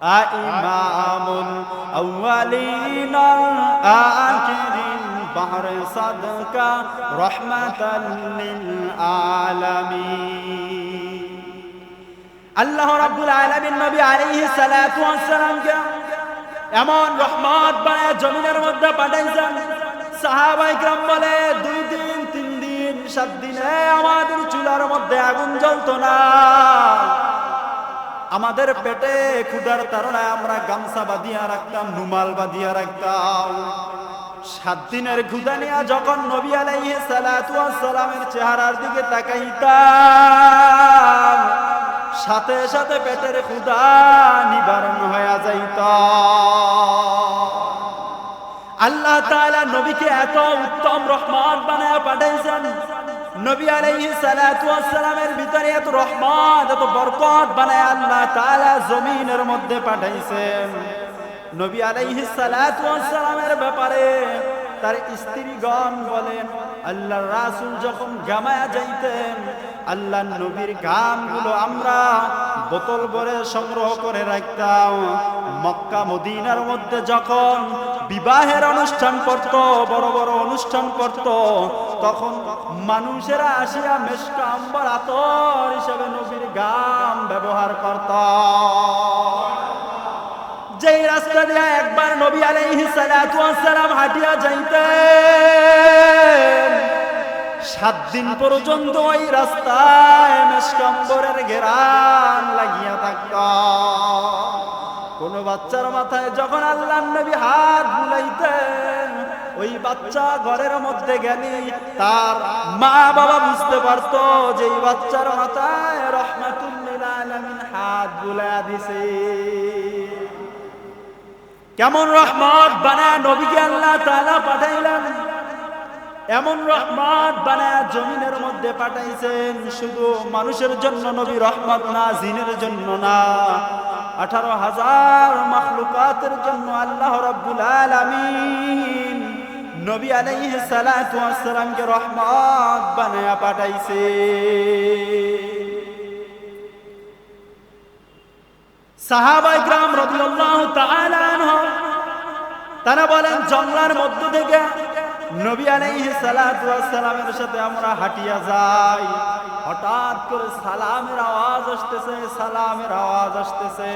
ইমামুল আউয়ালিন আখিরিন বাহরে সাদকা রাহমাতাল লিল আলামিন। আল্লাহ রাব্বুল আলামিন নবী আলাইহিস সালাতু ওয়াস সালামকে এমন রহমত বানায় জমিনের মধ্যে পাঠাইছেন। সাহাবায়ে কেরাম বলে 2 দিন 3 দিন 7 দিনে আমাদের চুলার মধ্যে আগুন জ্বলতো না। আমাদের পেটে ক্ষুধার তাড়নায় আমরা গামছা বাঁধিয়া রাখতাম, রুমাল বাঁধিয়া রাখতাম। 7 দিনের ক্ষুধা নিয়ে যখন নবী আলাইহিস সালাতু ওয়াস সালামের চেহারার দিকে তাকাইতাম, সাথে সাথে পেটের ক্ষুধা নিবারণ হয়ে যাইত। আল্লাহ তাআলা নবীকে এত উত্তম রহমত বানায় পাঠাইছেন। নবী আলাইহিস সালাতু ওয়াস সালামের ভিতরে এত রহমত এত বরকত বানায় আল্লাহ তাআলা জমিনের মধ্যে পাঠাইছেন। নবী আলাইহিস সালাতু ওয়াস সালামের ব্যাপারে তার স্ত্রীগণ বলেন, আল্লাহর রাসূল যখন গামায়া যাইতেন, আল্লাহর নবীর গামগুলো আমরা বোতল ভরে সংগ্রহ করে রাখতাম। মক্কা মদিনার মধ্যে যখন বিবাহের অনুষ্ঠান পড়তো, বড় বড় অনুষ্ঠান পড়তো, তখন মানুষেরা আসিয়া মেশক আম্বার আতর হিসেবে নবীর গাম ব্যবহার করত। যেই রাস্তা দিয়ে একবার নবী আলাইহিস সালাতু ওয়াস সালাম হাঁটিয়া যাইতেন, 7 দিন পর্যন্ত ওই রাস্তায় মেশক আম্বরের ঘেরান লাগিয়া থাকত। কোন বাচ্চার মাথায় যখন আল্লাহর নবী হাত বুলাইতেন, ওই বাচ্চা ঘরের মধ্যে গেলে তার মা বাবা বুঝতে পারতো যে এই বাচ্চার মাথায় রাহমাতুল লিল আলামিন হাত বুলায়া দিছে। কেমন রহমত বানায় নবীকে আল্লাহ তাআলা পাঠাইলেন। এমন রহমত বানায় জমিনের মধ্যে পাঠাইছেন। শুধু মানুষের জন্য নবী রহমত না, জিনের জন্য না, 18,000 মাখলুকাতের জন্য আল্লাহ রাব্বুল আলামিন নবী আলাইহিস সালাতু ওয়াস সালামকে রহমত বানায়া পাঠাইছে। সাহাবায়ে কেরাম রাদিয়াল্লাহু তাআলা আনহুম তারা বলেন, জঙ্গলের মধ্য থেকে নবী আলাইহিস সালাতু ওয়াস সালামের সাথে আমরা হাঁটিয়া যাই। হঠাৎ করে সালামের আওয়াজ আসতেছে, সালামের আওয়াজ আসতেছে।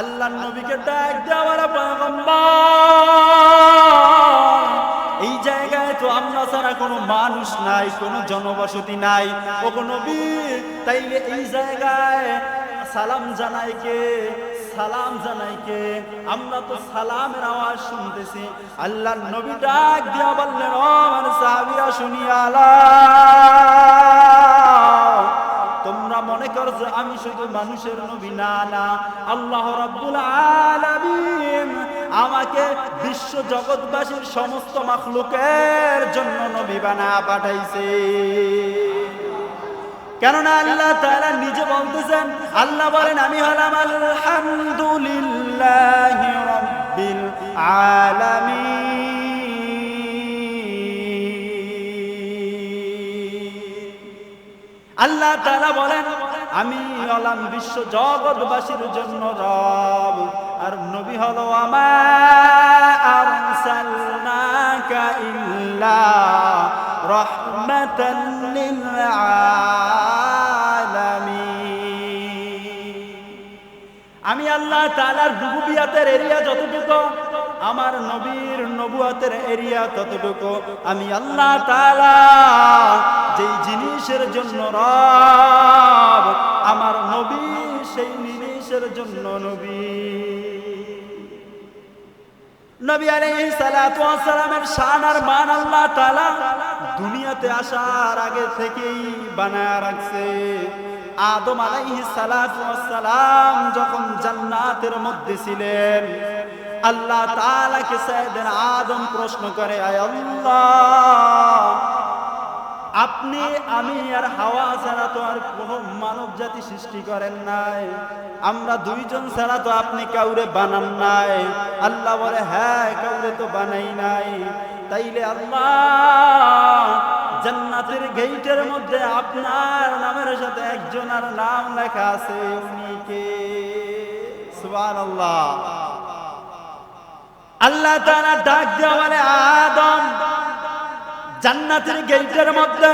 আল্লাহর নবীকে ডাক দেওয়ার পয়গম্বর, এই জায়গায় তো আমরা ছাড়া কোনো মানুষ নাই, কোনো জনবসতি নাই। ও নবী, তাইলে এই জায়গায় সালাম জানাই কে? সালাম জানাই কে? আমরা তো সালামের আওয়াজ শুনতেছি। আল্লাহর নবী ডাক দিয়া বললেন, ও আমার সাহাবীরা শুনিয়া লও, তোমরা মনে করছো আমি শুধু মানুষের নবী? না না, আল্লাহ রাব্বুল আলামিন আমাকে বিশ্ব জগৎবাসীর সমস্ত মাখলুকের জন্য নবী বানায়া পাঠাইছে। কেননা আল্লাহ তাআলা নিজে বলতেছেন, আল্লাহ বলেন, আমি হলাম আলহামদুলিল্লাহি রাব্বিল আলামিন। আল্লাহ তাআলা বলেন, আমি হলাম বিশ্ব জগৎবাসীর জন্য রব। আর নবী হলো, আমা আরসালনাকা ইল্লা রাহমাতাল লিল আলামিন। আমি আল্লাহ তাআলার রুবুবিয়তের এরিয়া যতটুকু, আমার নবীর নবুয়তের এরিয়া ততটুকু। আমি আল্লাহ তাআলা যেই জিনিসের জন্য রব, আমার নবী সেই জিনিসের জন্য নবী। নবী আলাইহিস সালাতু ওয়াস সালামের শান আর মান আল্লাহ তাআলা দুনিয়াতে আসার আগে থেকেই বানায়া রাখছে। আদম আলাইহিস সালাতু ওয়াস সালাম যখন জান্নাতের মধ্যে ছিলেন, আল্লাহ তাআলাকে সাইয়েদনা আদম প্রশ্ন করে, আয় আল্লাহ, আপনি আমি আর হাওয়া ছাড়া তো আর কোন মানব জাতি সৃষ্টি করেন নাই, আমরা দুইজন ছাড়া তো আপনি কাউরে বানান নাই। আল্লাহ বলে, হ্যাঁ, কাউরে তো বানাই নাই। তাইলে আল্লাহ, জান্নাতের গেটের মধ্যে আপনার নামের সাথে একজনের নাম লেখা আছে, উনি কে? সুবহানাল্লাহ। আল্লাহ তাআলা ডাক দিয়ে বলে, আদম, জান্নাতের গেটের মধ্যে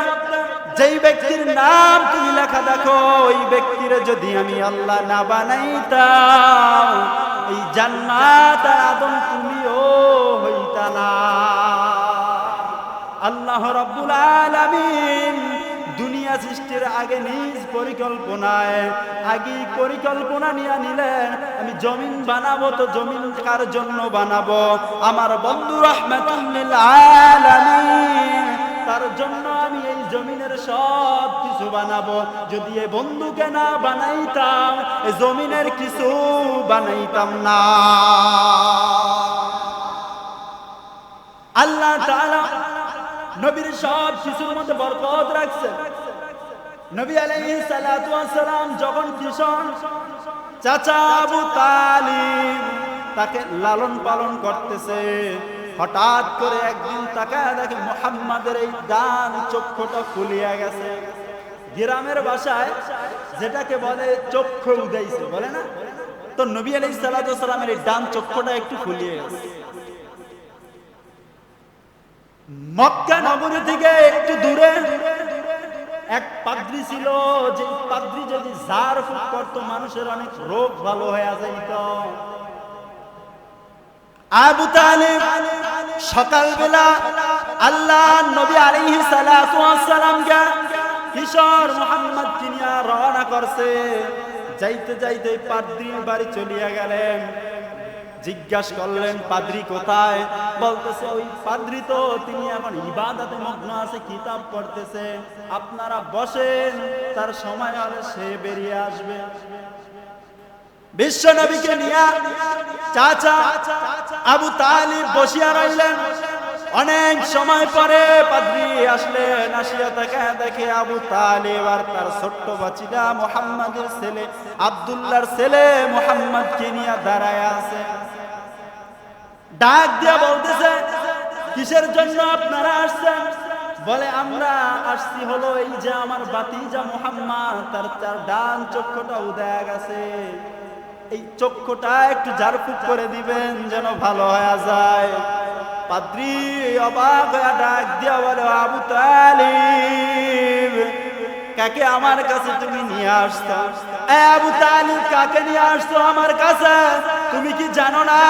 যেই ব্যক্তির নাম তুমি লেখা দেখো, ওই ব্যক্তির যদি আমি আল্লাহ না বানাইতাম, এই জান্নাত আর আদম তুমিও হইতা না। আল্লাহ রাব্বুল আলামিন দুনিয়া সৃষ্টির আগে নিজ পরিকল্পনা নিয়ে নিলেন, আমি জমিন বানাবো, তো জমিন কার জন্য বানাবো? আমার বন্ধু রাহমাতুল লিল আলামিন, তার জন্য আমি এই জমিনের সব কিছু বানাবো। যদি এই বন্ধুকে না বানাইতাম, এই জমিনের কিছু বানাইতাম না। আল্লাহ তাআলা নবীর সব কিছুর মধ্যে বরকত রাখছেন। নবী আলাইহিস সালাতু ওয়াস সালাম যখন কিশোর, চাচা আবু তালিব তাকে লালন পালন করতেছে, হঠাৎ করে একদিন তাকায় দেখে মুহাম্মাদের এই ডান চক্ষুটা ফুলিয়া গেছে। গ্রামের ভাষায় যেটাকে বলে চক্ষু উদাইছে, বলে না? তো নবী আলাইহিস সালাতু ওয়াস সালামের এই ডান চক্ষুটা একটু ফুলিয়ে গেছে। মক্কা নগরী থেকে একটু দূরে এক পাদ্রী ছিল, যে পাদ্রী যদি ঝাড় ফুঁক করতো, মানুষের অনেক রোগ ভালো হয়ে যাইত। আবু তালিব সকালবেলা আল্লাহ নবী আলাইহিস সালাতু ওয়াস সালামকে কিশোর মুহাম্মদকে নিয়ে রওনা করছে। যাইতে যাইতে পাদ্রীর বাড়ি চলিয়া গেলেন। জিজ্ঞাসা করলেন, পাদ্রী কোথায়? বলতেছে, ওই পাদ্রী তো তিনি এখন ইবাদতে মগ্ন আছে, কিতাব পড়তেছে। আপনারা বসেন, তার সময় হলে সে বেরিয়ে আসবে। বিশ্ব নবীকে নিয়ে চাচা আবু তালিব বসিয়া রইলেন। অনেক সময় পরে পাদ্রী আসলেন। আসিয়া দেখে আবু তালিব আর তার ছোট্ট বাচ্চা মুহাম্মাদের ছেলে আব্দুল্লাহর ছেলে মুহাম্মদকে নিয়ে দাঁড়ায় আছে। ডাক দিয়া বলতেছে, কিসের জন্য আপনারা আসছেন? বলে, আমরা আসছি হলো এই যে আমার ভাতিজা মুহাম্মদ, তার ডান চক্ষুটা উদয় গেছে, এই চক্ষুটা একটু ঝাড়ফুঁক করে দিবেন যেন ভালো হয়ে যায়। পাদ্রী অবাক হয়ে ডাক দিয়া বলে, আবু তালিব, কাকে আমার কাছে তুমি নিয়ে আসছো? আবু তালিব, কাকে নিয়ে আসছো আমার কাছে? তুমি কি জানো না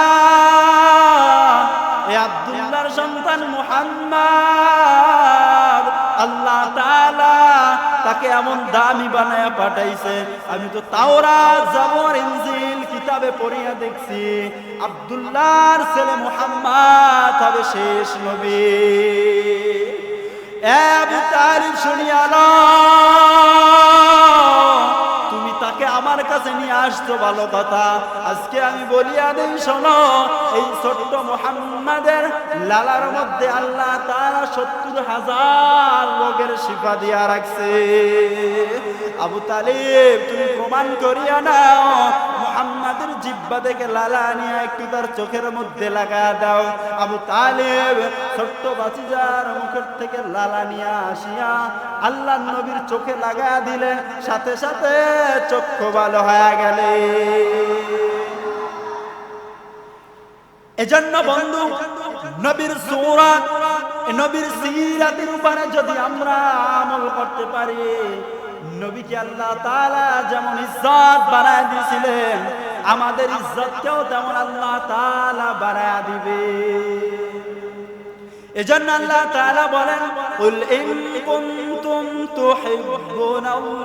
এই আব্দুল্লাহর সন্তান মুহাম্মদ, আল্লাহ তাআলা তাকে এমন দামি বানায়া পাঠাইছে। আমি তো তাওরাত, জাবর, ইনজিল কিতাবে পড়িয়া দেখছি, আব্দুল্লাহর ছেলে মুহাম্মদ হবে শেষ নবী। আবু তালিব শুনিয়া তুমি তাকে আমার কাছে নিয়ে আসছো, ভালো কথা। আজকে আমি বলিয়া দেই, শোনো, এই ছোট্ট মুহাম্মাদের লালার মধ্যে আল্লাহ তাআলা ৭০,০০০ রোগের শিফা দিয়া রাখছে। আবু তালিব, তুমি প্রমাণ করিয়া নাও, মুহাম্মাদের জিহ্বা থেকে লালা নিয়ে একটু তার চোখের মধ্যে লাগা দাও। আবু তালিব ছোট্ট বাচ্চার মুখের থেকে লালা নিয়ে আসিয়া আল্লাহ নবীর চোখে লাগা দিলেন, সাথে সাথে চক্ষু ভালো হয়ে গেলে। এজন্য বন্ধু, নবীর সূরাত, নবীর সিরাতের উপরে যদি আমরা আমল করতে পারি, নবীকে আল্লাহ তাআলা যেমন ইজ্জত বাড়ায় দিয়েছিলেন, আমাদের ইজ্জতকেও তেমন আল্লাহ তাআলা বাড়ায় দিবে। এজন্য আল্লাহ তাআলা বলেন, কুল ইন কুনতুম তুহিব্বুনাল্লাহ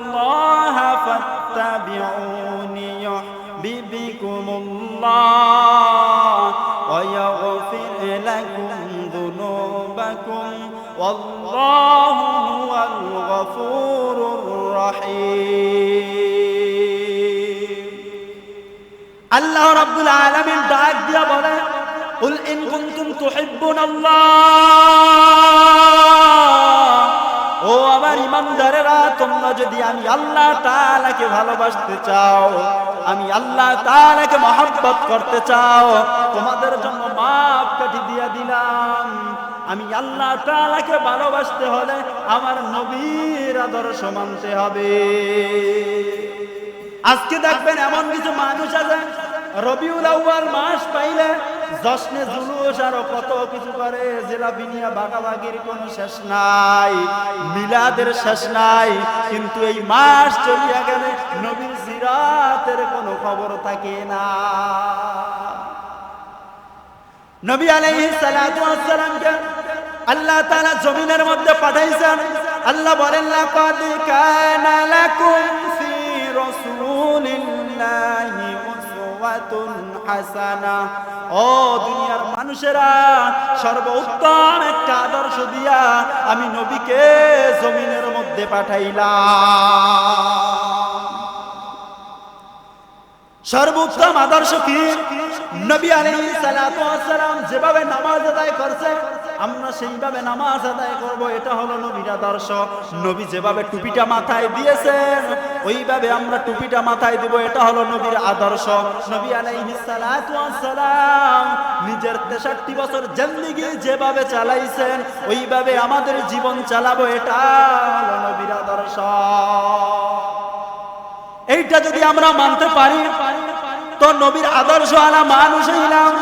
ফাত্তাবিউনি ইউহিব্বুকুমুল্লাহ ওয়া ইয়াগফির লাকুম যুনুবাকুম ওয়াল্লাহু হুয়াল গফুরুর রহিম। আল্লাহ রাব্বুল আলামিন ডাক দিয়া বলে, কুল ইন কুনতুম তুহিব্বুনাল্লাহ, ও আমার ইমানদারেরা, তোমরা যদি আমি আল্লাহ তাআলাকে ভালোবাসতে চাও, আমি আল্লাহ তাআলাকে মহব্বত করতে চাও, তোমাদের জন্য মাপ কাটি দিয়া দিলাম। আমি আল্লাহ তাআলাকে ভালোবাসতে হলে আমার নবীর আদর্শ মানতে হবে। আজকে দেখবেন এমন কিছু মানুষ আছে, রবিউল আউয়াল মাস পাইলে জশ্নে জুলুস আরো কত কিছু করে, জিলাপি নিয়ে ভাগাভাগির কোনো শেষ নাই, মিলাদের শেষ নাই। কিন্তু এই মাস চলিয়া গেলে নবীর সিরাতের কোনো খবর থাকে না। নবী আলাইহিস সালাতু ওয়াস সালামকে আল্লাহ তাআলা জমিনের মধ্যে পাঠাইছেন। আল্লাহ বলেন, লাকাদ কানা লাকুম ফি রাসূলিল্লাহি উসওয়াতুন হাসানাহ। ও দুনিয়ার মানুষেরা, সর্বোত্তম একটা আদর্শ দিয়া আমি নবীকে জমিনের মধ্যে পাঠাইলাম। সর্বোত্তম আদর্শ কি? নবী আলাইহিস সালাতু ওয়াস সালাম যেভাবে নামাজ আদায় করছে আমরা সেইভাবে নামাজ আদায় করব, এটা হলো নবীর আদর্শ। নবী যেভাবে টুপিটা মাথায় দিয়েছেন ওইভাবে আমরা টুপিটা মাথায় দিব, এটা হলো নবীর আদর্শ। নবী আলাইহিস সালাতু ওয়াস সালাম নিজের 63 বছর জিন্দেগি যেভাবে চালাইছেন ওইভাবে আমাদের জীবন চালাবো, এটা হলো নবীর আদর্শ। এইটা যদি আমরা মানতে পারি তো নবীর আদর্শ আলা মানুষ হইলাম।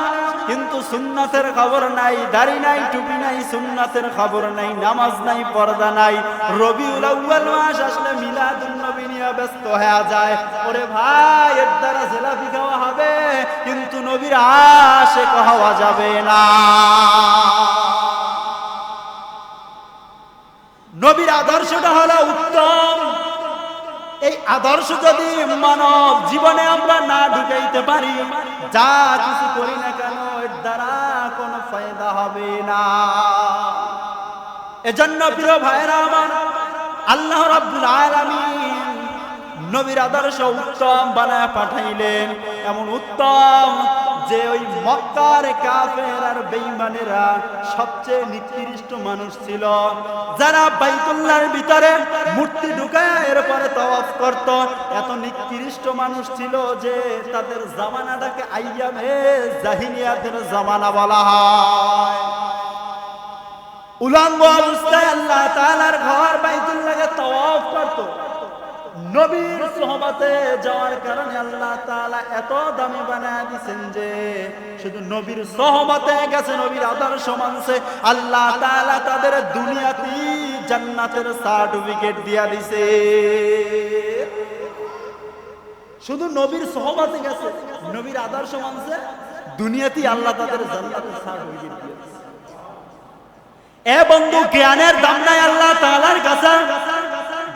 কিন্তু সুন্নাতের খবর নাই, দাড়ি নাই, টুপি নাই, সুন্নাতের খবর নাই, নামাজ নাই, পর্দা নাই। রবিউল আউয়াল মাস আসলে মিলাদুন নবী নিয়ে ব্যস্ত হয়ে যায়। ওরে ভাই, এর দ্বারা জিলাপি খাওয়া হবে কিন্তু নবীর আশিক হওয়া যাবে না। নবীর আদর্শটা হলো উত্তম। এই আদর্শ যদি মানব জীবনে আমরা না ঢুকাইতে পারি, যা কিছু করি না কেন এর দ্বারা কোনো ফায়দা হবে না। এজন্য প্রিয় ভাইরা আমার, আল্লাহ রাব্বুল আলামিন নবীর আদর্শ উত্তম বানায় পাঠাইলেন। এমন উত্তম যে ওই মক্কার কাফের আর বেঈমানেরা সবচেয়ে নিকৃষ্ট মানুষ ছিল, যারা বাইতুল্লাহর ভিতরে মূর্তি ঢুকায় এরপরে তাওয়াফ করত। এত নিকৃষ্ট মানুষ ছিল যে তাদের জামানাটাকে আইয়ামে জাহিলিয়াতের জামানা বলা হয়। উলঙ্গ অবস্থায় আল্লাহ তাআলার ঘর বাইতুল্লাহকে তাওয়াফ করত। নবীর সোহবতে যাওয়ার কারণে আল্লাহ তাআলা এত দামি বানায় দিয়েছেন যে শুধু নবীর সোহবতে গেছে, নবীর আদর্শ মানছে, আল্লাহ তাআলা তাদের দুনিয়াতেই জান্নাতের সার্টিফিকেট দিয়া দিয়েছে। শুধু নবীর সোহবতে গেছে, নবীর আদর্শ মানছে, দুনিয়াতেই আল্লাহ তাদের জান্নাতের সার্টিফিকেট দিয়া দিয়েছে। এ বন্ধু, জ্ঞানের দাম নাই আল্লাহ তাআলার কাছে।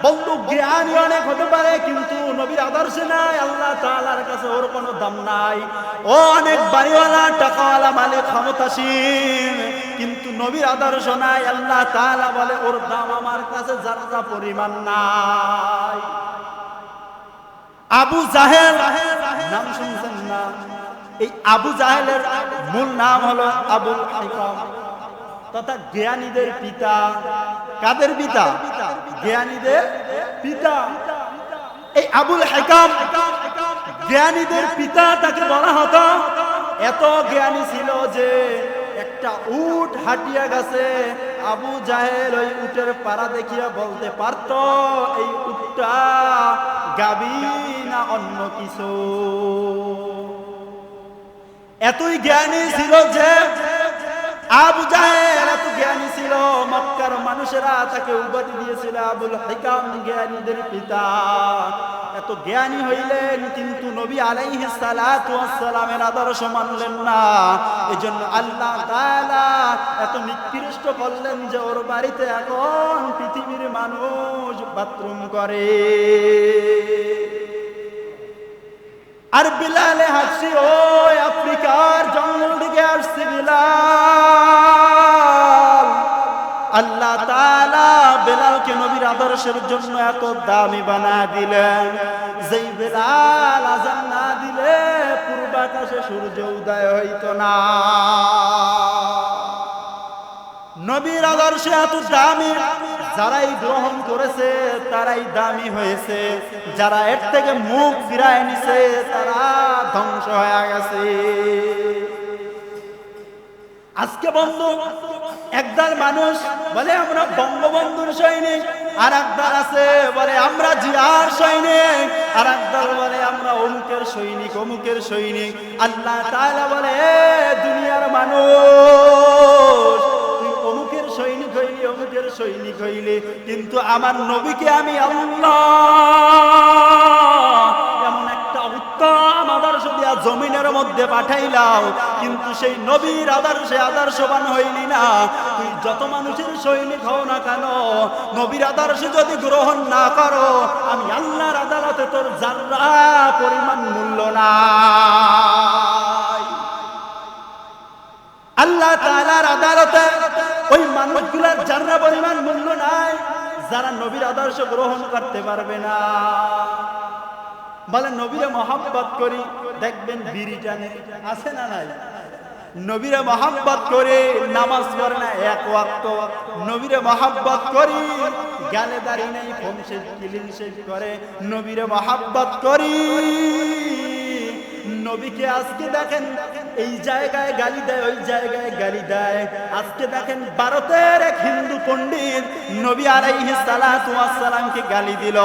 বন্ধু, জ্ঞানী অনেক হতে পারে কিন্তু নবীর আদর্শে নাই, আল্লাহ তাআলার কাছে ওর কোনো দাম নাই। ও অনেক বাড়িওয়ালা, টাকাওয়ালা, মালিক, ক্ষমতাসীন, কিন্তু নবীর আদর্শ নাই। আল্লাহ তাআলা বলে ওর দাম আমার কাছে যারা পরিমাণ নাই। আবু জাহেল নাম শুনছেন না? এই আবু জাহেলের মূল নাম হলো আবুল হিকাম, তথা জ্ঞানীদের পিতা। কাদের পিতা? জ্ঞানীদের পিতা। এই আবুল হিকাম জ্ঞানীদের পিতা তাকে বলা হতো। এত জ্ঞানী ছিল যে একটা উট হাঁটিয়া গেছে, আবু জাহেল ওই উটের পাড়া দেখিয়া বলতে পারত এই উটটা গাবি না অন্য কিছু। এতই জ্ঞানী ছিল যে আবু জাহেল এত জ্ঞানী ছিল, মক্কার মানুষেরা তাকে উপাধি দিয়েছিল আবুল হিকাম, জ্ঞানীদের পিতা। এত জ্ঞানী হইলেন কিন্তু নবী আলাইহিস সালাতু ওয়াস সালামের আদর্শ মানলেন না। এজন্য আল্লাহ তাআলা এত নিকৃষ্ট করলেন যে ওর বাড়িতে এখন পৃথিবীর মানুষ বাথরুম করে। আর বিলালে হাসি, ওই আফ্রিকার জঙ্গল থেকে আসছে বিলাল। আল্লাহ তাআলা বেলালকে নবীর আদর্শের জন্য এত দামি বানায় দিলেন, যেই বেলাল আযান না দিলে পূর্বাকাশে সূর্য উদয় হইতো না। নবীর আদর্শ এত দামি, যারাই গ্রহণ করেছে তারাই দামি হয়েছে, যারা এর থেকে মুখ ফিরায় নিছে তারা ধ্বংস হয়ে গেছে। আজকে বন্ধু, একদল মানুষ বলে আমরা বঙ্গবন্ধুর সৈনিক, আর একদল আছে বলে আমরা জিয়ার সৈনিক, আর একদল বলে আমরা অমুকের সৈনিক অমুকের সৈনিক। আল্লাহ তাআলা বলে দুনিয়ার মানুষ তুই অমুকের সৈনিক হইলি অমুকের সৈনিক হইলি, কিন্তু আমার নবীকে আমি আল্লাহ এমন একটা উত্তম আদর্শ দিয়া জমিনের মধ্যে পাঠাইলাম, কিন্তু সেই নবীর আদর্শে আদর্শবান হইলি না। তুই যত মানুষের সৈনিক হও না কেন, নবীর আদর্শ যদি গ্রহণ না করো, আমি আল্লাহর আদালতে তোর জাররা পরিমাণ মূল্য নাই। আল্লাহ তাআলার আদালতে ওই মানুষগুলোর জাররা পরিমাণ মূল্য নাই যারা নবীর আদর্শ গ্রহণ করতে পারবে না। বলে নবীরে মহব্বত করি, দেখবেন বিড়ি টানে, আছে না নাই? নবীরে মহব্বত করে নামাজ পড়ে না এক ওয়াক্ত, নবীরে মহব্বত করি গালে দাড়ি নেই ফোন শেষ ক্লিন শেষ করে, নবীরে মহব্বত করি। নবীকে আজকে দেখেন এই জায়গায় গালি দেয় ওই জায়গায় গালি দেয়। আজকে দেখেন ভারতের এক হিন্দু পণ্ডিত নবী আলাইহিস সালাতু ওয়াস সালামকে গালি দিল।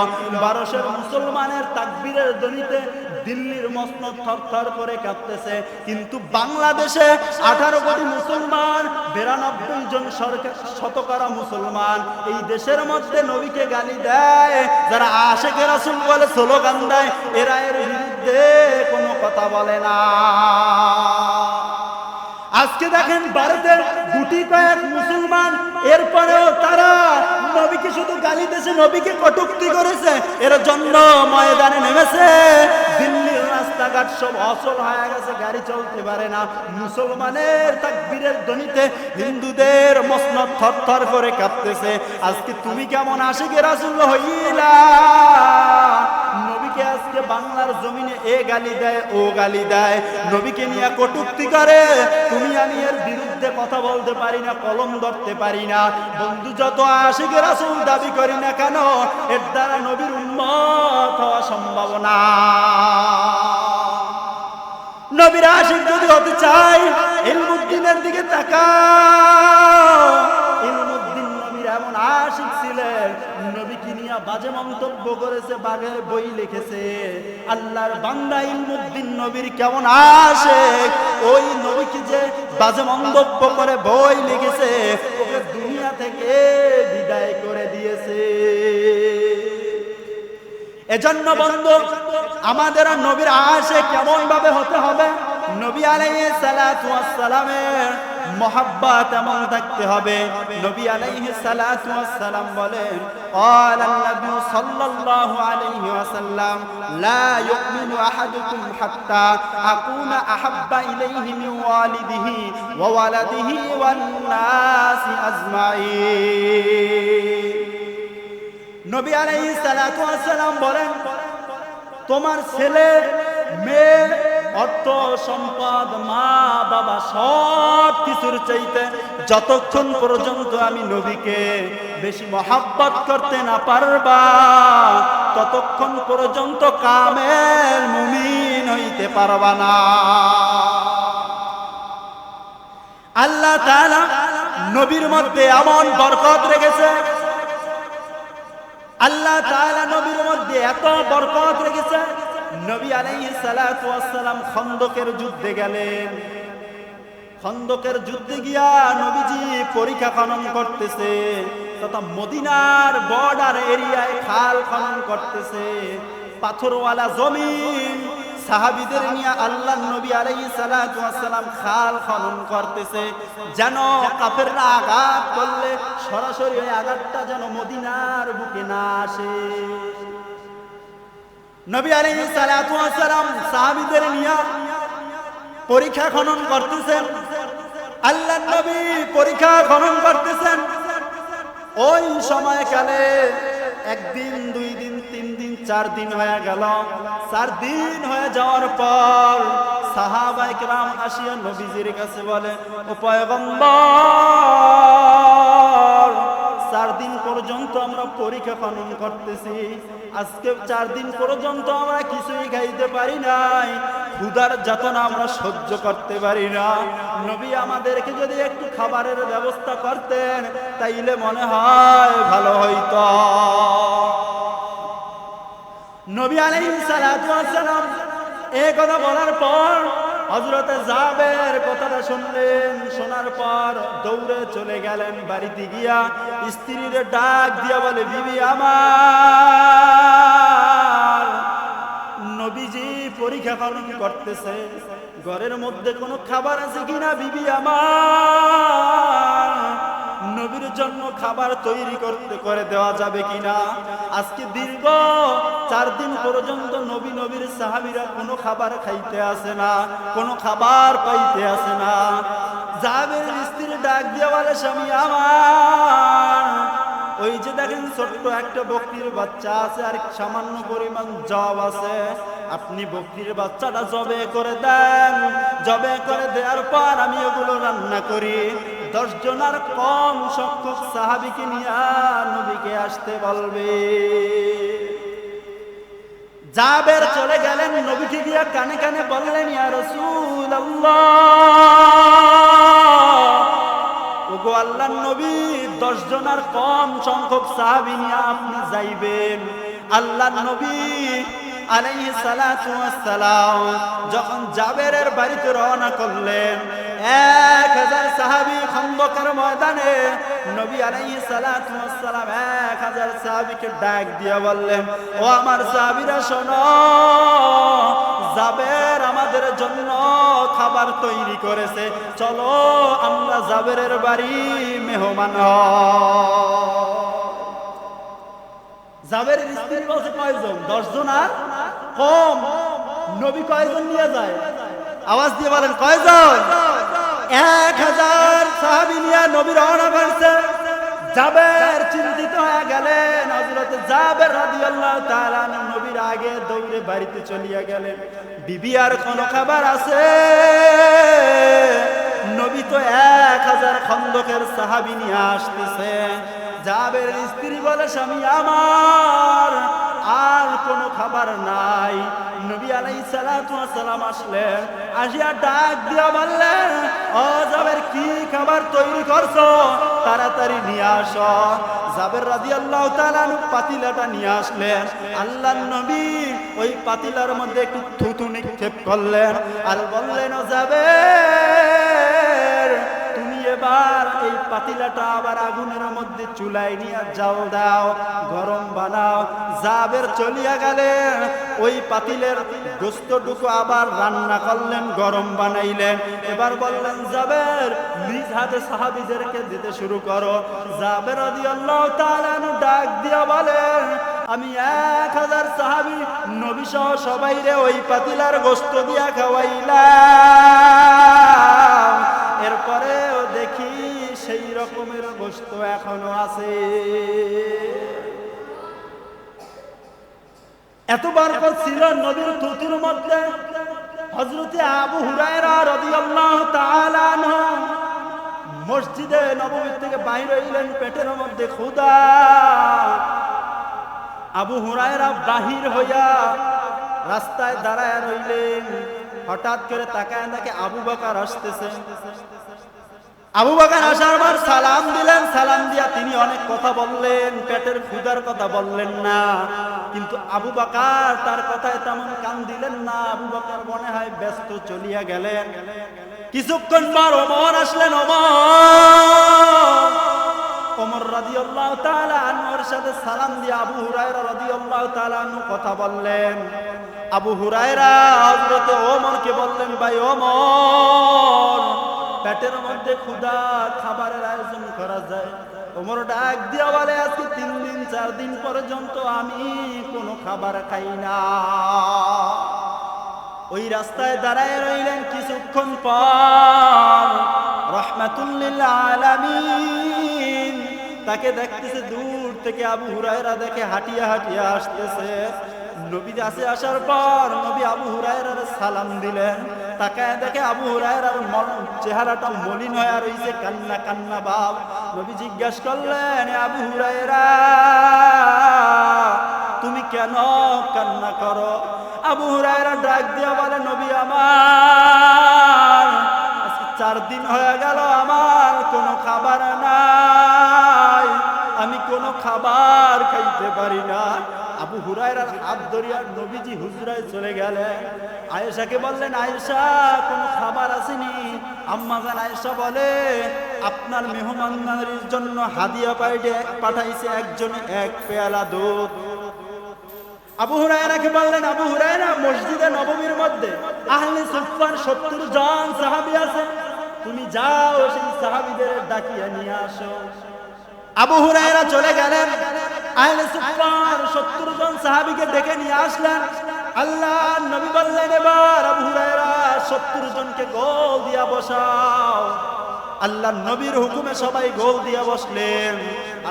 ভারতের মুসলমানের তাকবীরের ধ্বনিতে দিল্লির মসনদ থরথর করে কাঁপতেছে, কিন্তু বাংলাদেশে 18 কোটি মুসলমান 92 জন শতকরা মুসলমান এই দেশের মধ্যে নবীকে গালি দেয়। যারা আশিকে রাসূল বলে স্লোগান দেয়, এরা এর বিরুদ্ধে কোনো কথা বলে না। আজকে দেখেন ভারতের গুটি কয়েক মুসলমান, এরপরেও তারা নবীকে শুধু গালি দিয়েছে, নবীকে কটূক্তি করেছে, এর জন্য ময়দানে নেমেছে। দিল্লির রাস্তাঘাট সব অচল হয়ে গেছে, গাড়ি চলতে পারে না। মুসলমানের তাকবীরের ধ্বনিতে হিন্দুদের মসনদ থরথর করে কাঁপতেছে। আজকে তুমি কেমন আশিকে রাসূল হইলা? নবীকে আজকে বাংলার জমিনে এ গালি দেয় ও গালি দেয়, নবীকে নিয়ে কটূক্তি করে। তুমি আমি এর বিরুদ্ধে কথা বলতে পারি না, কলম ধরতে পারি না। বন্ধু, যত আশিকে রাসূল দাবি করি না কেন, এর দ্বারা নবীর উম্মত হওয়া সম্ভব না। নবীর আশিক যদি হতে চাই, ইলমুদ্দিনের দিকে তাকাও। ইলমুদ্দিন নবীর এমন আশিক ছিলেন, নবীকে নিয়ে বাজে মন্তব্য করেছে, বাজে বই লিখেছে। আল্লাহর বান্দা ইলমুদ্দিন নবীর কেমন আশিক, ওই নবীকে যে বাজে মন্তব্য করে বই লিখেছে, ওকে দুনিয়া থেকে বিদায় করে দিয়েছে। এজন্য বন্ধু, আমাদের নবীর আশিক কেমন ভাবে হতে হবে? নবী আলাইহিস সালাতু ওয়াস সালামের মহব্বত এমন থাকতে হবে। নবী আলাইহিস সালাতু ওয়াস সালাম বলেন, ক্বালান নবী সাল্লাল্লাহু আলাইহি ওয়াসাল্লাম, লা ইউমিনু আহাদুকুম হাত্তা আকুনা আহাব্বা ইলাইহি মিন ওয়ালিদিহি ওয়া ওয়ালাদিহি ওয়ান নাসি আজমাইন। নবী আলাইহিস সালাতু ওয়াস সালাম বলেন, তোমার ছেলে মেয়ে অর্থ সম্পদ মা বাবা সব কিছুর চাইতে যতক্ষণ পর্যন্ত আমি নবীকে বেশি মহব্বত করতে না পারবা, ততক্ষণ পর্যন্ত কামেল মুমিন হইতে পারবা না। আল্লাহ তাআলা নবীর মধ্যে এমন বরকত রেখেছে, আল্লাহ তাআলা নবীর মধ্যে এত বরকত রেখেছে। নবী আলাইহিস সালাতু ওয়াস সালাম খন্দকের যুদ্ধে গেলেন। খন্দকের যুদ্ধে গিয়া নবীজি পরিখা খনন করতেছে, তথা মদিনার বর্ডার এরিয়ায় খাল খনন করতেছে। পাথরওয়ালা জমিন, সাহাবীদের নিয়ে আল্লাহর নবী আলাইহিস সালাতু ওয়াস সালাম খাল খনন করতেছে, যেন কাফেররা আঘাত করলে সরাসরি ওই আঘাতটা যেন মদিনার বুকে না আসে। নবী আলাইহিস সালাতু ওয়াস সালাম সাহাবীদের নিয়ে পরীক্ষা খনন করতেছেন। আল্লাহর নবী পরীক্ষা খনন করতেছেন। ওই সময়কালে একদিন, 2 দিন, 3 দিন, 4 দিন হয়ে গেল। 4 দিন হয়ে যাওয়ার পর সাহাবায়ে কেরাম আসিয়া নবীজির কাছে বলে, ও পয়গম্বর, 4 দিন পর্যন্ত আমরা পরীক্ষা খনন করতেছি, আজকে 4 দিন পর্যন্ত আমরা কিছুই খাইতে পারি নাই, ক্ষুধার যাতনা আমরা সহ্য করতে পারি না। নবী আমাদেরকে যদি একটু খাবারের ব্যবস্থা করতেন তাইলে মনে হয় ভালো হইতো। নবী আলাইহিস সালাতু ওয়াস সালাম এই কথা বলার পর হযরত জাবের কথাটা শুনলেন, শোনার পর দৌড়ে চলে গেলেন বাড়িতে গিয়া স্ত্রীর ডাক দিয়া বলে, বিবি আমার, নবীজি পরীক্ষা পালন করতেছে, ঘরের মধ্যে কোনো খাবার আছে কিনা বিবি আমার, নবীর জন্য খাবার তৈরি করে দেওয়া যাবে কিনা। আজকে দীর্ঘ 4 দিন পর্যন্ত নবীর সাহাবীরা কোনো খাবার খাইতে আসে না, কোনো খাবার পাইতে আসে না। জাবের স্ত্রী ডাক দিয়ে বলে, স্বামী আমার, ওই যে দেখেন ছোট্ট একটা বকরির বাচ্চা আছে আর সামান্য পরিমাণ জব আছে, আপনি বকরির বাচ্চাটা জবে করে দেন, জবে করে দেওয়ার পর আমি ওগুলো রান্না করি। 10 জনের কম সংখ্যক সাহাবীকে নিয়ে নবীকে আসতে বলবে। জাবের চলে গেলেন, নবীকে গিয়া কানে কানে বললেন, ইয়া রাসূলুল্লাহ, ওগো আল্লাহর নবী, 10 জনের কম সংখ্যক সাহাবী নিয়ে আপনি যাইবেন। আল্লাহর নবী আলাইহিস সালাতু ওয়াস সালাম যখন জাবেরের বাড়িতে রওনা করলেন, 1000 সাহাবী খন্দকের ময়দানে নবী আলাইহিস সালাতু ওয়াস সালাম 1000 সাহাবীকে ডাক দিয়ে বললেন, ও আমার সাহাবীরা শোনো, জাবের আমাদের জন্য খাবার তৈরি করেছে, চলো আমরা জাবেরের বাড়ি মেহমান হই। জাবেরের স্ত্রী বলছে, কয়জন? 10 জন আর কম। নবী কয়জন নিয়ে যায়? আওয়াজ দিয়ে বলেন, কয়জন? 1000 সাহাবী নিয়ে নবী রওনা করছে। জাবের চিন্তিত হয়ে গেলেন। হযরত জাবের রাদিয়াল্লাহু তাআলা নবীর আগে দৌড়ে বাড়িতে চলিয়া গেলেন। বিবি, আর কোন খাবার আছে? নবী তো 1000 খন্দকের সাহাবী নিয়ে আসতেছে। জাবের স্ত্রী বলে, স্বামী আমার, আর কোনো খাবার নাই। নবী আলাইহিস সালাতু ওয়াস সালাম আসলেন, আসিয়া ডাক দিয়া বললেন, ও জাবের, কি খাবার তৈরি করছো? তাড়াতাড়ি নিয়ে আসো। জাবের রাদিয়াল্লাহু তাআলা পাতিলাটা নিয়ে আসলেন। আল্লাহর নবী ওই পাতিলার মধ্যে একটু থুতু নিক্ষেপ করলেন আর বললেন, ও জাবের, তুমি এবার এই পাতিলাটা আবার আগুনের মধ্যে চুলায় নিয়ে জাল দাও, গরম বানাও। জাবের চলিয়া গেলেন, ওই পাতিলের গোশতটুকু আবার রান্না করলেন, গরম বানাইলেন। এবার বললেন, জাবের, নিজ হাতে সাহাবীদেরকে দিতে শুরু করো। জাবের রাদিয়াল্লাহু তাআলা ডাক দিয়া বলেন, আমি 1000 সাহাবী নবী সহ সবাইরে ওই পাতিলার গোশত দিয়া খাওয়াইলাম, এরপরেও দেখি সেই রকমের গোশত এখনো আছে। এত বরকত ছিল নবীর থুতুর মধ্যে। হযরতে আবু হুরায়রা রাদিয়াল্লাহু তাআলা আনহু মসজিদে নববী থেকে বাইরে হইলেন, পেটের মধ্যে ক্ষুধা। আবু হুরায়রা বাহির হইয়া রাস্তায় দাঁড়ায় রইলেন। হঠাৎ করে তাকায় দেখে আবু বকর আসতেছে। আবু বকর আসার পর সালাম দিলেন। সালাম দিয়া তিনি অনেক কথা বললেন, পেটের ক্ষুধার কথা বললেন না। কিন্তু আবু বকর তার কথায় তেমন কান দিলেন না। আবু বকর মনে হয় ব্যস্ত, চলিয়া গেলেন। কিছুক্ষণ পর ওমর আসলেন। ওমর রাদিয়াল্লাহু তাআলা আনহুর সাথে সালাম দিয়ে আবু হুরায়রা রাদিয়াল্লাহু তাআলা আনহু কথা বললেন। আবু হুরায়রা হযরত ওমরকে বললেন, ভাই ওমর, পেটের মধ্যে ক্ষুধা, খাবারের আয়োজন করা যায়? ওমর ডাক দিয়া বলে, আজকে 3 দিন 4 দিন পর্যন্ত আমি কোনো খাবার খাই না। ওই রাস্তায় দাঁড়ায় রইলেন। কিছুক্ষণ পর রাহমাতুল লিল আলামিন তাকে দেখতেছে দূর থেকে। আবু হুরায়রা দেখে হাঁটিয়া হাঁটিয়া আসতেছে। নবী কাছে আসার পর নবী আবু হুরায়রার সালাম দিলেন। তাকায় দেখে আবু হুরায়রার চেহারাটা মলিন হয়ে রইছে, কান্না কান্না ভাব। নবী জিজ্ঞাসা করলেন, আবু হুরায়রা, তুমি কেন কান্না করো? আবু হুরায়রা ডাক দিয়া বলে, নবী আমার, আজকে 4 দিন হয়ে গেল আমার কোনো খাবার নাই, আমি কোনো খাবার খাইতে পারি না। আবু হুরায়রার হাত ধরিয়া নবীজি হুজরায় চলে গেলেন। আয়েশাকে বললেন, আয়েশা কোনো খাবার আসেনি? আম্মা জান আয়েশা বলে, আপনার মেহমানদারির জন্য হাদিয়া পাঠাইছে একজন 1 পেয়ালা দুধ। আবু হুরায়রাকে বললেন, আবু হুরায়রা, মসজিদে নববীর মধ্যে আহলে সুফফার 70 জন সাহাবী আছে, তুমি যাও সেই সাহাবীদের ডাকিয়ে নিয়ে আসো। আবু হুরায়রা চলে গেলেন, আহলে সুফফার 70 জন সাহাবীকে ডেকে নিয়ে আসলেন। আল্লাহর নবী বললেন, এবার আবু হুরায়রা 70 জনকে গোল দিয়া বসাও। আল্লাহর নবীর হুকুমে সবাই গোল দিয়া বসলেন।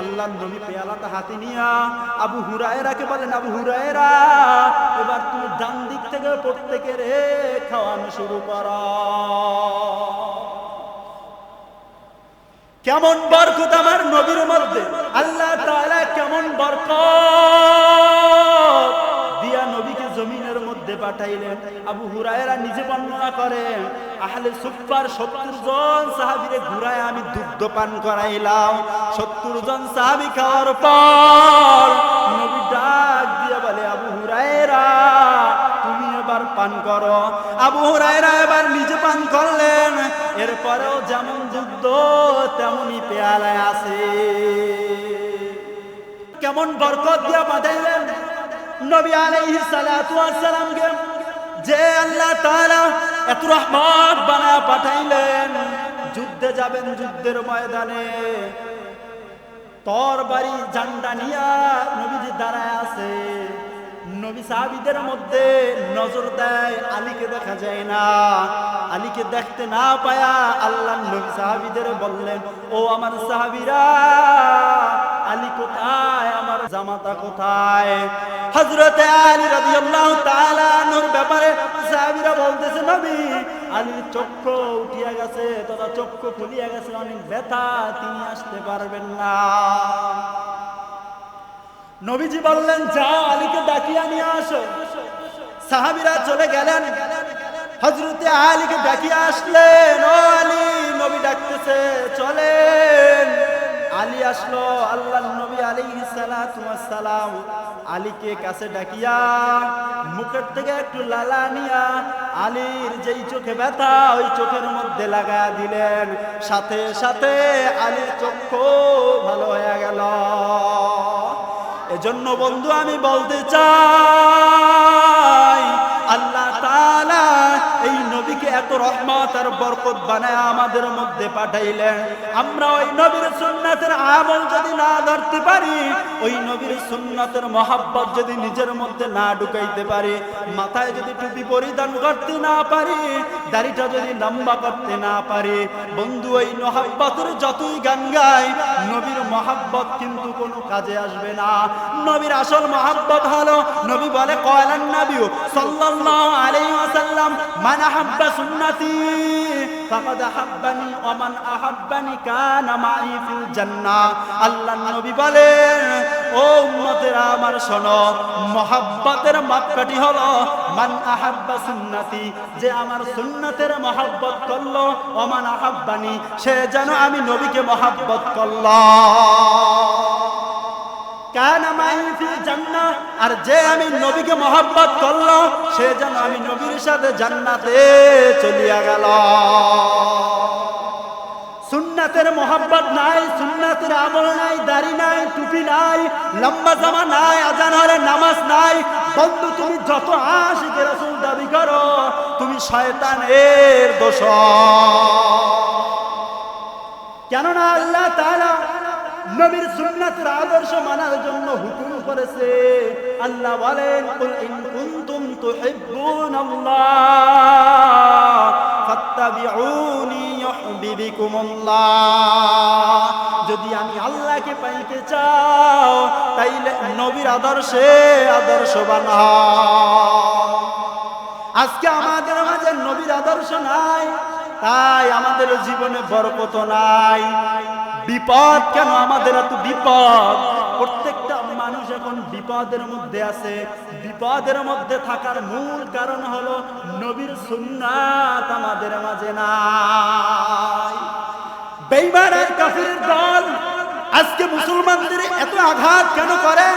আল্লাহর নবী পেয়ালাটা হাতে নিয়া আবু হুরায়রাকে বলেন, আবু হুরায়রা, এবার তুমি ডান দিক থেকে প্রত্যেকের খাওয়ানো শুরু করো। কেমন বরকত আমার নবীর মধ্যে, আল্লাহ তাআলা কেমন বরকত দিয়া নবীকে জমিনের মধ্যে পাঠাইলেন। আবু হুরায়রা নিজে বর্ণনা করেন, আহলে সুফফার 70 জন সাহাবীরে ঘুরায় আমি দুগ্ধ পান করাইলাম। 70 জন সাহাবী খাওয়ার পর নবী ডাক দিয়া বলে, আবু হুরায়রা, তুমি এবার পান করো। আবু হুরায়রা এবার নিজে পান করলেন। এরপরেও যেমন দুগ্ধ তেমনই পেয়ালায় আছে। কেমন বরকত দিয়া পাঠাইলেন নবী আলাইহিস সালাতু ওয়াস সালামকে, যে আল্লাহ তাআলা এত রহমত বানায়া পাঠাইলেন। যুদ্ধে যাবেন, যুদ্ধের ময়দানে তরবারি জান্ডা নিয়া নবীজি দাঁড়ায় আছে। নবী সাহাবীদের মধ্যে নজর দেয়, আলীকে দেখা যায় না। আলীকে দেখতে না পায়া আল্লাহর নবী সাহাবীদের বললেন, ও আমার সাহাবীরা, আলী কোথায়, আমার জামাতা কোথায়? হযরতে আলী রাদিয়াল্লাহু তাআলা আনহুর ব্যাপারে সাহাবীরা বলতেছে, নবী, আলীর চক্ষু উঠিয়া গেছে তথা চক্ষু খুলিয়া গেছে, অনেক ব্যথা, তিনি আসতে পারবেন না। নবীজি বললেন, যাও আলীকে ডাকিয়া নিয়ে আসো। সাহাবীরা চলে গেলেন, হযরতে আলীকে ডাকিয়া আসলেন। ও আলী, নবী ডাকতেছে, চলেন। আলী আসলো। আল্লাহর নবী আলাইহিস সালাতু ওয়াস সালাম আলীকে কাছে ডাকিয়া মুখের থেকে একটু লালা নিয়া আলীর যেই চোখে ব্যথা ওই চোখের মধ্যে লাগায়া দিলেন। সাথে সাথে আলীর চক্ষু ভালো হয়ে গেল। এজন্য বন্ধু আমি বলতে চাই, আল্লাহ তাআলা এই নবীকে এত রহমত আর বরকত বানায় আমাদের মধ্যে পাঠাইলেন। আমরা ওই নবীর সুন্নাতের আমল যদি না ধরতে পারি, ওই নবীর সুন্নাতের মহব্বত যদি নিজের মধ্যে না ঢুকাইতে পারি, মাথায় যদি টুপি পরিধান করতে না পারি, দাড়িটা যদি লম্বা করতে না পারি, বন্ধু ওই মহব্বতের যতই গান গাই, নবীর মহব্বত কিন্তু কোনো কাজে আসবে না। নবীর আসল মহব্বত হলো, নবী বলে, কয়লান নবী সাল্লাল্লাহু আলাইহি ওয়াসাল্লাম, মান আহাব্বা সুন্নতি ফাকাদ আহাব্বানি ওয়া মান আহাব্বানি কানা মাই ফিল জান্নাহ। আল্লাহর নবী বলেন, ও উম্মতেরা আমার শোনো, মহব্বতের মাপকাঠি হলো মান আহাব্বা সুন্নতি, যে আমার সুন্নতের মহব্বত করলো, ওয়া মান আহাব্বানি, সে যেন আমি নবীকে মহব্বত করলো, কানা মাই ফিল জান্নাহ, আর যে আমি নবীকে মহব্বত করলো, সে যেন আমি নবীর সাথে জান্নাতে চলিয়া গেল। সুন্নাতের মহব্বত নাই, সুন্নাতের আমল নাই, দাড়ি নাই, টুপি নাই, লম্বা জামা নাই, আজান হলে নামাজ নাই, বন্ধু তুমি যত আশিকে রাসূল দাবি করো, তুমি শয়তানের দোসর। কেননা আল্লাহ তাআলা নবীর সুন্নাতের আদর্শ মানার জন্য হুকুম করেছে। আল্লাহ বলেন, কুল ইন কুনতুম তুহিব্বুনাল্লাহ ফাত্তাবিউনি ইউহিব্বুকুমুল্লাহ, যদি আমি আল্লাহকে পাইতে চাও তাইলে নবীর আদর্শে আদর্শবান হও। আজকে আমাদের মাঝে নবীর আদর্শ নাই, তাই আমাদের জীবনে বরকত নাই। বিপদ কেন আমাদের এত বিপদ? প্রত্যেকটা মানুষ এখন বিপদের মধ্যে আছে। বিপদের মধ্যে থাকার মূল কারণ হলো নবীর সুন্নাত আমাদের মাঝে নাই। বেঈমান আর কাফিরের দল আজকে মুসলমানদের এত আঘাত কেন করে?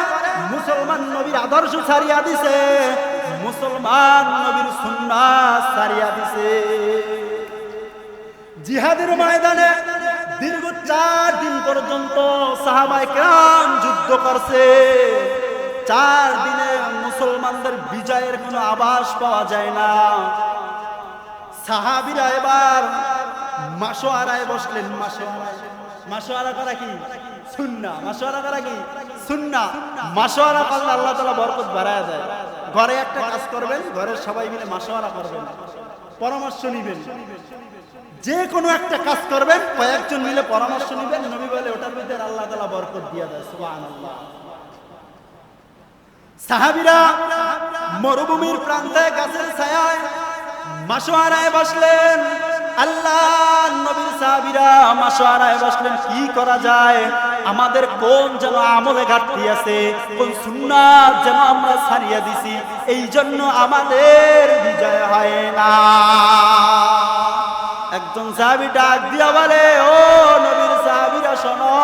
মুসলমান নবীর আদর্শ ছাড়িয়া দিছে, মুসলমান নবীর সুন্নাত ছাড়িয়া দিছে। জিহাদের ময়দানে দীর্ঘ 4 দিন পর্যন্ত সাহাবায়ে কেরাম যুদ্ধ করছে। 4 দিনে মুসলমানদের বিজয়ের কোনো আভাস পাওয়া যায় না। সাহাবীরা এবার মাশওয়ারায় বসলেন। মাশওয়ারা করা কি? সুন্নাহ। মাশওয়ারা করা কি? সুন্নাহ। মাশওয়ারা করলে আল্লাহ তাআলা বরকত বাড়ায় দেয়। ঘরে একটা কাজ করবেন, ঘরের সবাই মিলে মাশওয়ারা করবেন, পরামর্শ নেবেন। যে কোনো একটা কাজ করবেন, কয়েকজন মিলে পরামর্শ নেবেন। নবী বলে ওটার ভিতরে আল্লাহ তাআলা বরকত দিয়ে দেয়। সুবহানাল্লাহ। সাহাবীরা মরুভূমির প্রান্তে গাছের ছায়ায় মাশওয়ারায় বসলেন। আল্লাহর নবীর সাহাবীরা মাশওয়ারায় বসলেন, কি করা যায়? আমাদের কোন যেন আমলে ঘাটতি আছে, কোন সুন্নাত যেন আমরা ছাড়িয়ে দিছি, এই জন্য আমাদের বিজয় হয় না। একজন সাহাবী ডাক দিয়া বলে, ও নবীর সাহাবীরা শোনো,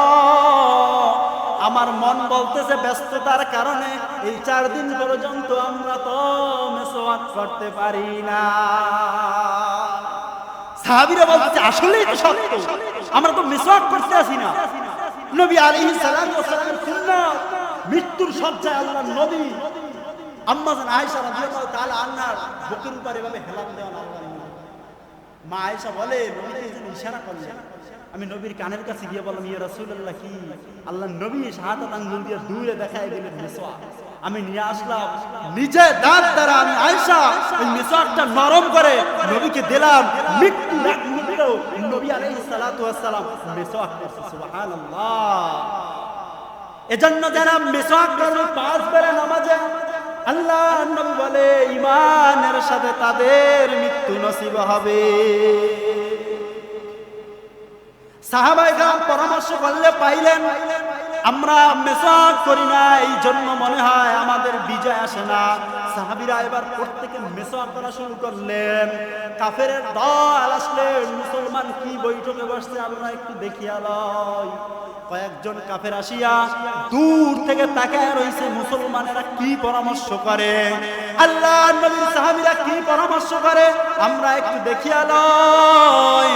আমার মন বলতেছে ব্যস্ততার কারণে এই 4 দিন পর্যন্ত আমরা তো মেসওয়াক করতে পারি না। সাহাবীরা বলছে আসলেই তো সত্য, আমরা তো মেসওয়াক করতে আসি না। নবী আলাইহিস সালাতু ওয়াস সালামের সুন্নাত, মৃত্যুর শয্যায় আল্লাহর নবী আম্মা জান আয়েশা রাদিয়াল্লাহু তাআলা আনহার বুকের উপর এভাবে হেলান দেওয়া আল্লাহর নবী। মা আয়েশা বলে, নবীকে যেন ইশারা করলেন। আমি নবীর কানের কাছে গিয়ে বললাম, ইয়া রাসূলুল্লাহ, কি? আল্লাহর নবী শাহাদাত আঙ্গুল দিয়ে দূরে দেখায় দিলেন মেসওয়াক। আমি নিয়ে আসলাম, নিজে দাঁত দ্বারা আমি আয়েশা ওই মেসওয়াকটা নরম করে নবীকে দিলাম। মৃত্যু নবী আলাইহিস সালাতু ওয়াস সালাম মেসওয়াক করছে। সুবহানাল্লাহ। এজন্য যারা মেসওয়াক করবে 5 বেলা নামাজে, আল্লাহর নবী বলে ঈমানের সাথে তাদের মৃত্যু নসিব হবে। সাহাবায়ে কেরাম পরামর্শ করলে পাইলেন আমরা মেসওয়াক করি না, এই জন্য মনে হয় আমাদের বিজয় আসে না। সাহাবীরা এবার প্রত্যেকে মেসওয়াক করা শুরু করলেন। কাফেরের দল আসলেন, মুসলমান কি বৈঠকে বসছে আমরা একটু দেখিয়া লই। কয়েকজন কাফের আসিয়া দূর থেকে তাকায় রইছে মুসলমানেরা কি পরামর্শ করে, আল্লাহর নবীর সাহাবীরা কি পরামর্শ করে আমরা একটু দেখিয়া লই।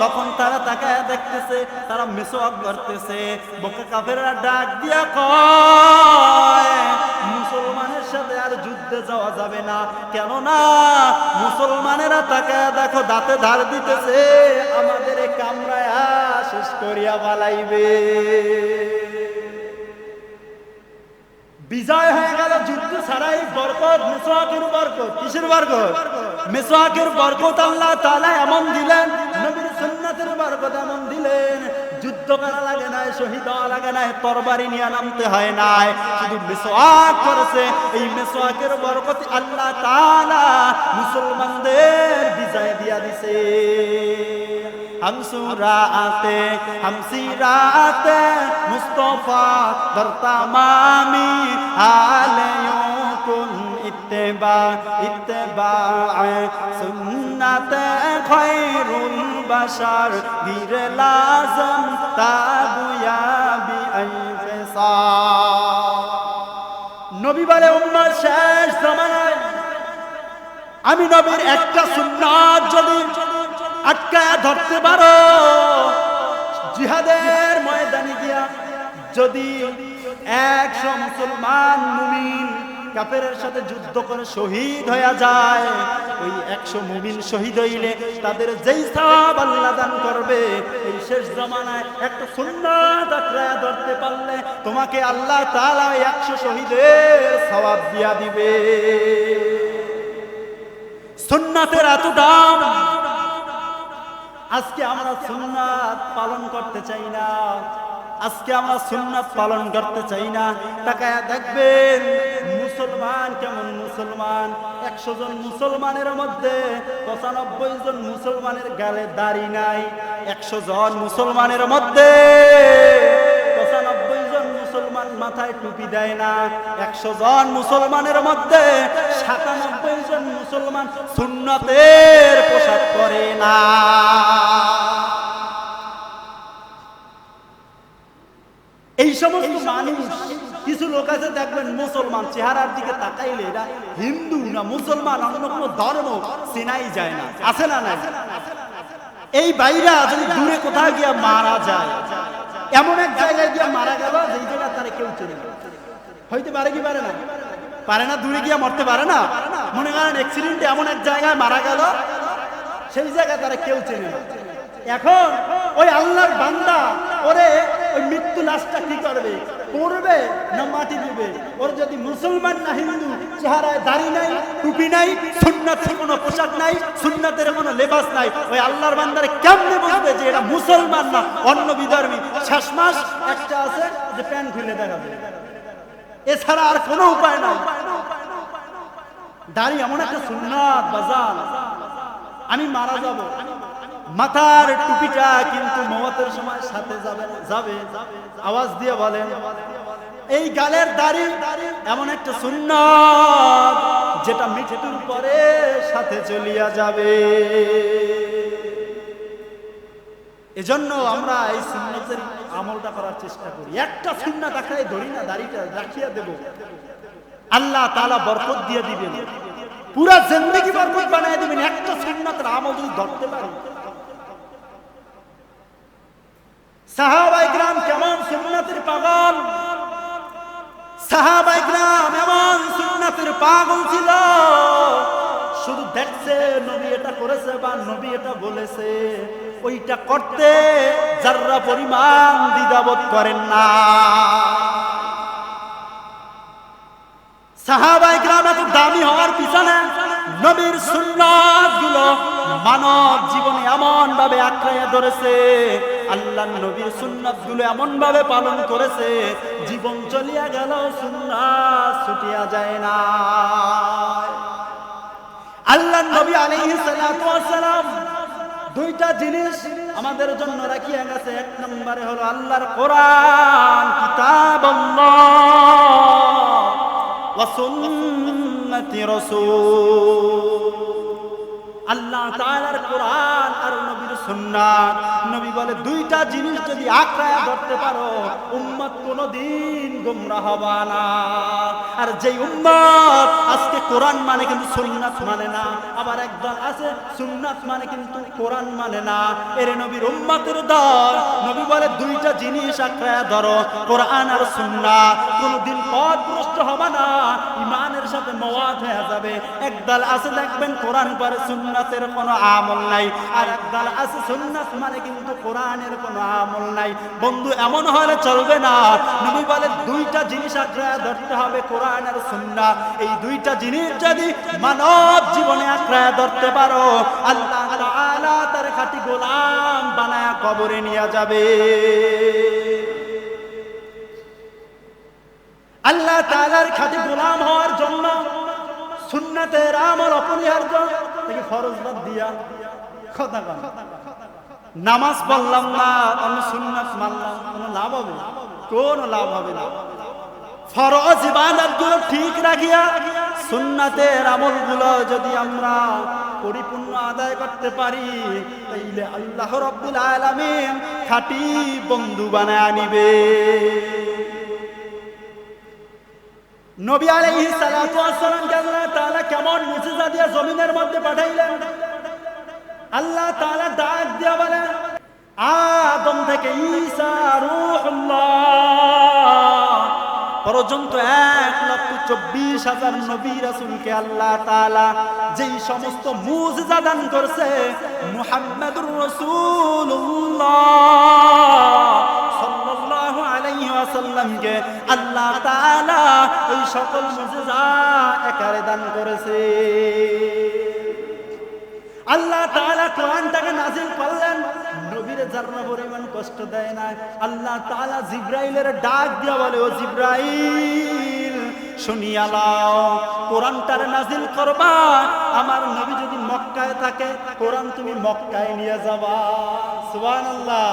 তখন তারা তাকায় দেখতেছে তারা মেসওয়াক করতেছে। বকে কাফেররা ডাক দিয়া কয়, মুসলমানের সাথে আর যুদ্ধে যাওয়া যাবে না, কেননা মুসলমানেরা তাকায় দেখো দাঁতে ধার দিতেছে, আমাদের এই কামরায়া শেষ করিয়া পালাইবে। বিজয় হয়ে গেল যুদ্ধ ছাড়াই বরকত, মেসওয়াকের বরকত। কিসের বরকত? মেসওয়াকের বরকত আল্লাহ তাআলা এমন দিলেন, নবীর সুন্নাতের বরকত এমন দিলেন, যুদ্ধ করা লাগে না, শহীদ হওয়া লাগে না, তরবারি নিয়ে নামতে হয় না, শুধু মেসওয়াক করেছে। এই মেসওয়াকের বরকত আল্লাহ তাআলা মুসলমানদের বিজয় দিয়া দিছে। हमसुराते हमसीराते मुस्तफा दर तमामी आलयों कुन इत्तिबा इत्तिबा सुन्नत खैरुल बशर गिर लाजम ताबुया बि अनफसा। नबी বলে উম্মার শেষ জামানায় আমি নবীর একটা সুন্নাত যদি আটকায়া ধরতে পারো, জিহাদের ময়দানে গিয়া যদি 100 মুসলমান মুমিন কাফেরের সাথে যুদ্ধ করে শহীদ হয়ে যায়, ওই 100 মুমিন শহীদ হইলে তাদের যেই সওয়াব আল্লাহ দান করবে, এই শেষ জামানায় একটা সুন্নাত আটকায়া ধরতে পারলে তোমাকে আল্লাহ তাআলা 100 শহীদের সওয়াব দিয়া দিবে। সুন্নাতের এত দাম, আজকে আমরা সুন্নাত পালন করতে চাই না। আজকে আমরা সুন্নাত পালন করতে চাই না। তাকায়া দেখবেন মুসলমান কেমন মুসলমান। 100 জন মুসলমানের মধ্যে 95 জন মুসলমানের গালে দাড়ি নাই। 100 জন মুসলমানের মধ্যে 95 জন মুসলমান মাথায় টুপি দেয় না। 100 জন মুসলমানের মধ্যে 97 জন মুসলমান সুন্নতের পোশাক পরে না। এই সমস্ত মানুষ, কিছু লোক আছে দেখবেন মুসলমান, চেহারার দিকে তাকাইলে এরা হিন্দু না মুসলমান অন্য কোনো ধর্ম চেনাই যায় না। আছে না নাই? এই বাইরা যদি দূরে কোথাও গিয়া মারা যায়, এমন এক জায়গায় গিয়া মারা গেল যেই জায়গা তারা কেউ চেনে না, হইতে পারে কি পারে না? পারে না, দূরে গিয়া মরতে পারে না। মনে করেন অ্যাক্সিডেন্টে এমন এক জায়গায় মারা গেল, সেই জায়গায় তারা কেউ চেনে না। এখন ওই আল্লাহর বান্দা ওরে ওই মৃত্যু লাশটা কি করবে? পড়বে না মাটি দিবে? ওর যদি মুসলমান না হিন্দু, চেহারায় দাড়ি নাই, টুপি নাই, সুন্নাতের কোনো পোশাক নাই, সুন্নাতের কোনো লেবাস নাই, ওই আল্লাহর বান্দারে কেমনে বুঝবে যে এটা মুসলমান না অন্য বিধর্মী? শেষমাস একটা আছে যে প্যান্ট খুলে দেখাবে, এছাড়া আর কোনো উপায় নাই। দাড়ি এমন একটা সুন্নাত বাজান, আমি মারা যাব, মাথার টুপিটা কিন্তু মওয়াতের সময় সাথে যাবে। আওয়াজ দিয়ে বলেন, এই গালের দাড়ি এমন একটা সুন্নাত যেটা মৃত্যুর পরে সাথে চলিয়া যাবে। এজন্য আমরা এই সুন্নতের আমলটা করার চেষ্টা করি। একটা সুন্নাত আঁকড়াই ধরি না, দাড়িটা রাখিয়া দেব, আল্লাহ তাআলা বরকত দিয়ে দিবেন, পুরা জিন্দেগি বরকত বানায় দিবেন একটা সুন্নাতের আমল যদি ধরতে পারি। সাহাবায়ে কিরাম কেমন সুন্নাতের পাগল, সাহাবায়ে কিরাম এমন সুন্নাতের পাগল ছিল, শুধু দেখছে নবী এটা করেছে বা নবী এটা বলেছে, ওইটা করতে যাররা পরিমাণ দ্বিধাবোধ করেন না। সাহাবায়ে কিরাম এত দামি হওয়ার পিছনে নবীর সুন্নাতগুলো মানব জীবনে এমন ভাবে আঁকড়াইয়া ধরেছে, আল্লাহর নবীর সুন্নাতগুলো এমন ভাবে পালন করেছে, জীবন চলিয়া গেল সুন্নাত ছুটিয়া যায় না। আল্লাহর নবী আলাইহিস সালাতু ওয়াস সালাম দুইটা জিনিস আমাদের জন্য রাখিয়া গেছে। এক নম্বরে হলো আল্লাহর কোরআন, কিতাবুল্লাহ ওয়া সুন্নতি রাসূল। আল্লাহ তাআলার কোরআন আর নবীর সুন্নাত। নবী বলে দুইটা জিনিস যদি আঁকড়ায়া ধরতে পারো, উম্মত কোনদিন গোমরাহ হবে না। আর যেই উম্মত আজকে কোরআন মানে কিন্তু সুন্নাত মানে না, আবার একদল আছে সুন্নাত মানে কিন্তু কোরআন মানে না, এর নবীর উম্মতের দল। নবী বলে দুইটা জিনিস আঁকড়ায়া ধরো, কোরআন আর সুন্নাত, কোনদিন পথভ্রষ্ট হবে না, ঈমানের সাথে মওয়াত হয়ে যাবে। একদল আছে দেখবেন কোরআন পড়ে সুন্নাতের কোনো আমল নাই, আর একদল আছে সুন্নাত মানে কিন্তু কোরআনের কোনো আমল নাই। বন্ধু এমন হলে চলবে না। নবী বলে দুইটা জিনিস আঁকড়ায়া ধরতে হবে, কোরআন আর সুন্নাত। এই দুইটা জিনিস যদি মানব জীবনে আঁকড়ায়া ধরতে পারো, আল্লাহ তাআলা তার খাঁটি গোলাম বানায়া কবরে নিয়ে যাবে। আল্লাহ তাআলার খাঁটি গোলাম হওয়ার জন্য সুন্নাতের আমল অপরিহার্য। থেকে ফরজ বাদ দিয়া কথা বল, নামাজ পড়লাম না, আমি সুন্নাত মানলাম, কোনো লাভ হবে? কোনো লাভ হবে না। ফরজ ইবাদতগুলো ঠিক রাখিয়া সুন্নাতের আমলগুলো যদি আমরা পরিপূর্ণ আদায় করতে পারি, তাইলে আল্লাহ রাব্বুল আলামিন খাঁটি বন্ধু বানায় নিবে। নবী আলাইহিস সালাতু ওয়াস সালামকে আল্লাহ তাআলা কেমন মুজিজা দিয়ে জমিনের মধ্যে পাঠাইলেন। আল্লাহ তাআলা ডাক দিয়া বলেন, আদম থেকে ঈসা রূহুল্লাহ পর্যন্ত 1,24,000 নবী রাসূলকে আল্লাহ তাআলা যেই সমস্ত মুজিজা দান করেছে, মুহাম্মাদুর রাসূলুল্লাহ সাল্লাল্লাহু আলাইহি ওয়াসাল্লামকে আল্লাহ তাআলা এই সকল মুজিজা একারে দান করেছে। আল্লাহ তাআলা কোরআনটাকে নাযিল করলেন, নবীর যারা পরিমাণ কষ্ট দেয় না। আল্লাহ তাআলা জিবরাইলের ডাক দিয়া বলে, ও জিবরাইল শুনিয়া লও, কোরআনটারে নাযিল করবা, আমার নবী যদি মক্কায় থাকে কোরআন তুমি মক্কায় নিয়ে যাবা। সুবহানাল্লাহ।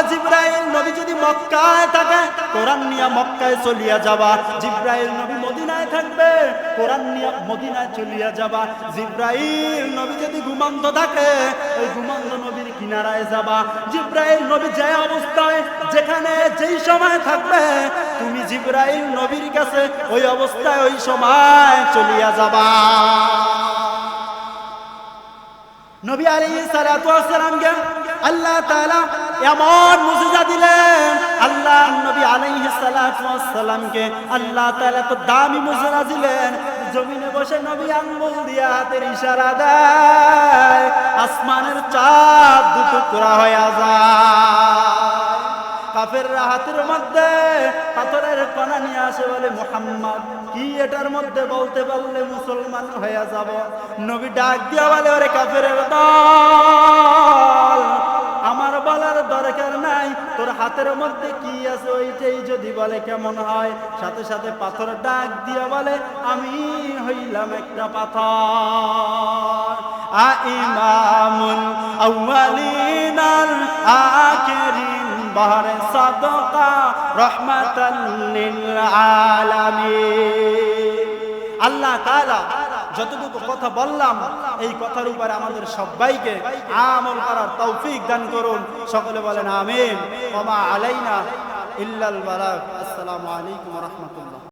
জিবরাইল নবী যদি মক্কায় থাকে কোরআন নিয়ে মক্কায় চলিয়া যাবা, জিবরাইল নবী মদিনায় থাকবে কোরআন নিয়ে মদিনায় চলিয়া যাবা। জিবরাইল নবী যদি ঘুমন্ত থাকে ওই ঘুমন্ত নবীর কিনারায় যাবা। জিবরাইল নবী যে অবস্থায় যেখানে যেই সময় থাকবে তুমি জিবরাইল নবীর কাছে ওই অবস্থায় ওই সময় চলিয়া যাবা। নবী আলাইহিস সালাতু ওয়াস সালামকে আল্লাহ তাআলা এমন মুজিজা দিলেন, আল্লাহ নবী আলাইহিস সালাতু ওয়াস সালামকে আল্লাহ তাআলা তো দামি মুজিজা দিলেন, জমিনে বসে নবী আঙ্গুল দিয়া হাতের ইশারা দেয় আসমানের চাঁদ দুটুকরা হয়ে যায়। কাফেররা হাতের মধ্যে পাথরের কণা নিয়ে আসে, বলে মুহাম্মদ কি এটার মধ্যে বলতে পারলে মুসলমান হয়ে যাব। নবী ডাক দিয়া বলে, ওরে কাফেরের দল, আমার বলার দরকার নাই, তোর হাতের মধ্যে কি আছে ওইটাই যদি বলে কেমন হয়। সাথে সাথে পাথর ডাক দিয়া বলে, আমি হইলাম একটা পাথর। ইমামুল আউয়ালিন আল আখিরিন বাহরে সাদকা রাহমাতাল লিল আলামিন। আল্লাহ তাআলা যতটুকু কথা বললাম এই কথার উপরে আমাদের সবাইকে আমল করার তৌফিক দান করুন। সকলে বলেন আমিন। ওয়া মা আলাইনা ইল্লাল বালাগ। আসসালামু আলাইকুম ওয়া রাহমাতুল্লাহ।